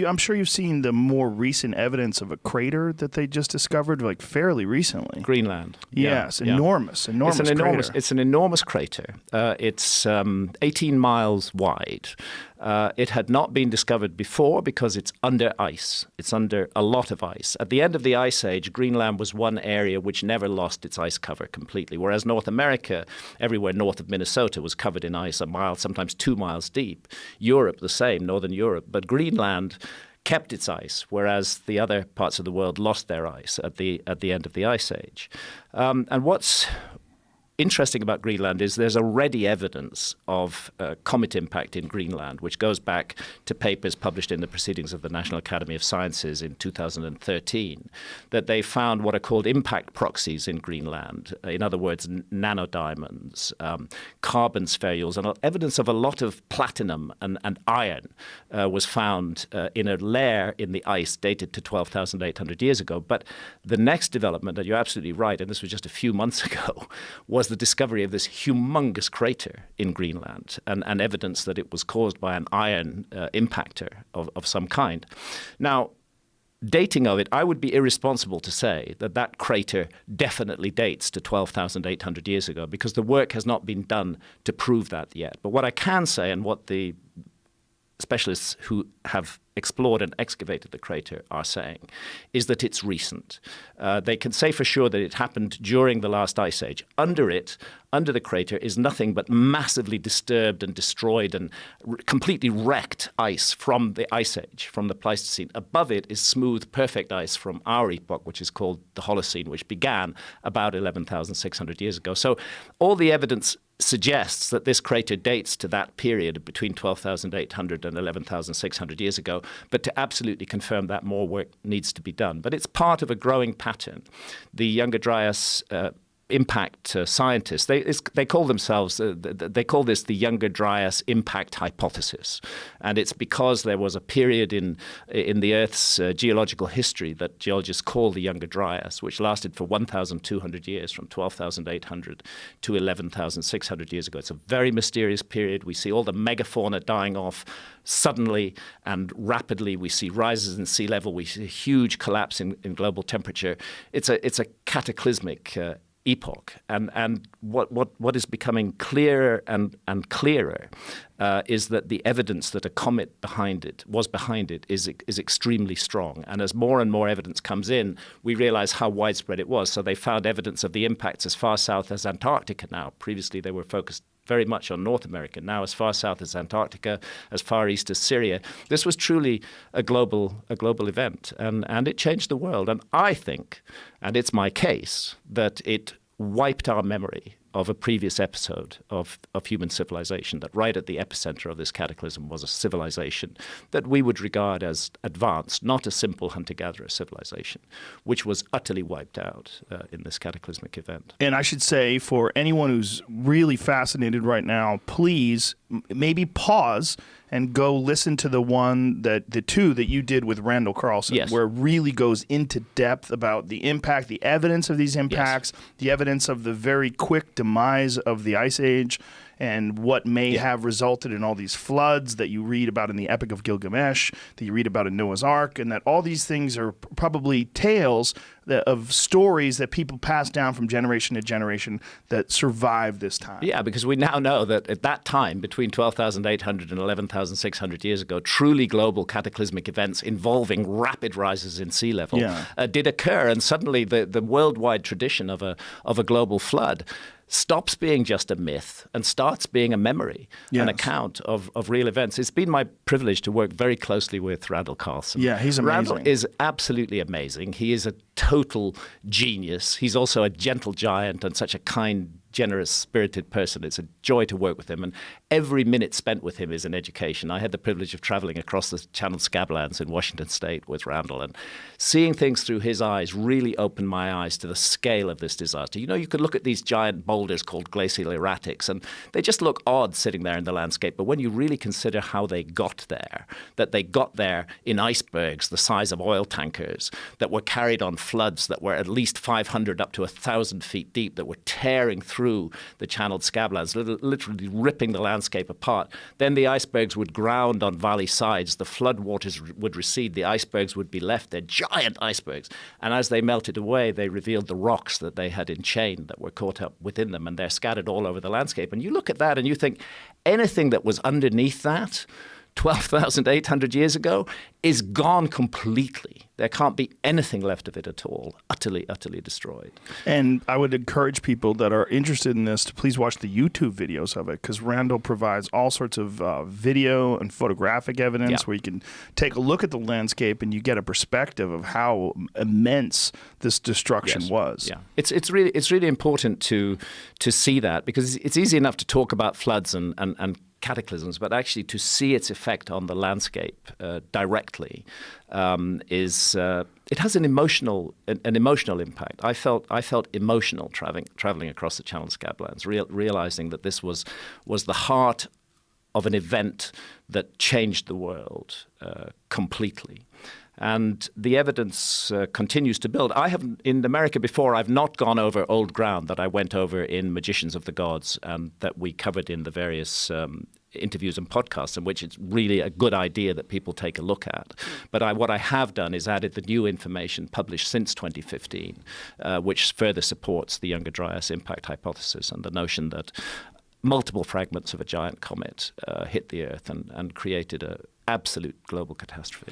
I'm sure you've seen the more recent evidence of a crater that they just discovered, like fairly recently. Greenland. Yes, Yeah. enormous crater. It's an enormous crater. It's 18 miles wide. It had not been discovered before because it's under ice. It's under a lot of ice. At the end of the Ice Age, Greenland was one area which never lost its ice cover completely, whereas North America, everywhere north of Minnesota, was covered in ice a mile, sometimes 2 miles deep. Europe, the same, Northern Europe. But Greenland kept its ice, whereas the other parts of the world lost their ice at the end of the Ice Age. And what's interesting about Greenland is there's already evidence of comet impact in Greenland, which goes back to papers published in the Proceedings of the National Academy of Sciences in 2013, that they found what are called impact proxies in Greenland. In other words, nanodiamonds, carbon spherules, and evidence of a lot of platinum and iron was found in a layer in the ice dated to 12,800 years ago. But the next development, and you're absolutely right, and this was just a few months ago, was the discovery of this humongous crater in Greenland and evidence that it was caused by an iron impactor of some kind. Now, dating of it, I would be irresponsible to say that that crater definitely dates to 12,800 years ago because the work has not been done to prove that yet. But what I can say, and what the specialists who have explored and excavated the crater are saying, is that it's recent. They can say for sure that it happened during the last ice age. Under the crater, is nothing but massively disturbed and destroyed and completely wrecked ice from the ice age, from the Pleistocene. Above it is smooth, perfect ice from our epoch, which is called the Holocene, which began about 11,600 years ago. So all the evidence suggests that this crater dates to that period between 12,800 and 11,600 years ago. But to absolutely confirm that, more work needs to be done. But it's part of a growing pattern. The Younger Dryas impact scientists, they call themselves, they call this the Younger Dryas impact hypothesis. And it's because there was a period in the Earth's geological history that geologists call the Younger Dryas, which lasted for 1,200 years, from 12,800 to 11,600 years ago. It's a very mysterious period. We see all the megafauna dying off suddenly and rapidly. We see rises in sea level. We see a huge collapse in global temperature. It's a cataclysmic epoch, and what is becoming clearer and clearer is that the evidence that a comet was behind it is extremely strong. And as more and more evidence comes in, we realize how widespread it was. So they found evidence of the impacts as far south as Antarctica now. Previously, they were focused very much on North America, now as far south as Antarctica, as far east as Syria. This was truly a global event, and it changed the world. And I think, and it's my case, that it wiped our memory of a previous episode of human civilization, that right at the epicenter of this cataclysm was a civilization that we would regard as advanced, not a simple hunter-gatherer civilization, which was utterly wiped out in this cataclysmic event. And I should say, for anyone who's really fascinated right now, please maybe pause and go listen to the two that you did with Randall Carlson, yes, where it really goes into depth about the impact, the evidence of these impacts, yes, the evidence of the very quick demise of the Ice Age, and what may have resulted in all these floods that you read about in the Epic of Gilgamesh, that you read about in Noah's Ark, and that all these things are probably tales of stories that people pass down from generation to generation that survive this time. Yeah, because we now know that at that time, between 12,800 and 11,600 years ago, truly global cataclysmic events involving rapid rises in sea level did occur, and suddenly the worldwide tradition of a global flood stops being just a myth and starts being a memory, an account of real events. It's been my privilege to work very closely with Randall Carlson. Yeah, he's amazing. Randall is absolutely amazing. He is a total genius. He's also a gentle giant and such a kind, generous, spirited person. It's a joy to work with him, and every minute spent with him is an education. I had the privilege of traveling across the Channel Scablands in Washington State with Randall, and seeing things through his eyes really opened my eyes to the scale of this disaster. You know, you could look at these giant boulders called glacial erratics, and they just look odd sitting there in the landscape. But when you really consider how they got there, that they got there in icebergs the size of oil tankers, that were carried on floods that were at least 500 up to 1,000 feet deep, that were tearing through through the channeled scablands, literally ripping the landscape apart. Then the icebergs would ground on valley sides. The floodwaters would recede. The icebergs would be left. They're giant icebergs. And as they melted away, they revealed the rocks that they had enchained that were caught up within them, and they're scattered all over the landscape. And you look at that and you think anything that was underneath that 12,800 years ago is gone completely. There can't be anything left of it at all. Utterly, utterly destroyed. And I would encourage people that are interested in this to please watch the YouTube videos of it, because Randall provides all sorts of video and photographic evidence where you can take a look at the landscape and you get a perspective of how immense this destruction was. Yeah, it's really important to see that, because it's easy enough to talk about floods and cataclysms, but actually to see its effect on the landscape directly it has an emotional impact. I felt emotional traveling across the channeled scablands, realizing that this was the heart of an event that changed the world completely. And the evidence continues to build. I have, in America before, I've not gone over old ground that I went over in Magicians of the Gods and that we covered in the various interviews and podcasts, in which it's really a good idea that people take a look at. But what I have done is added the new information published since 2015, which further supports the Younger Dryas impact hypothesis and the notion that multiple fragments of a giant comet hit the Earth and created an absolute global catastrophe.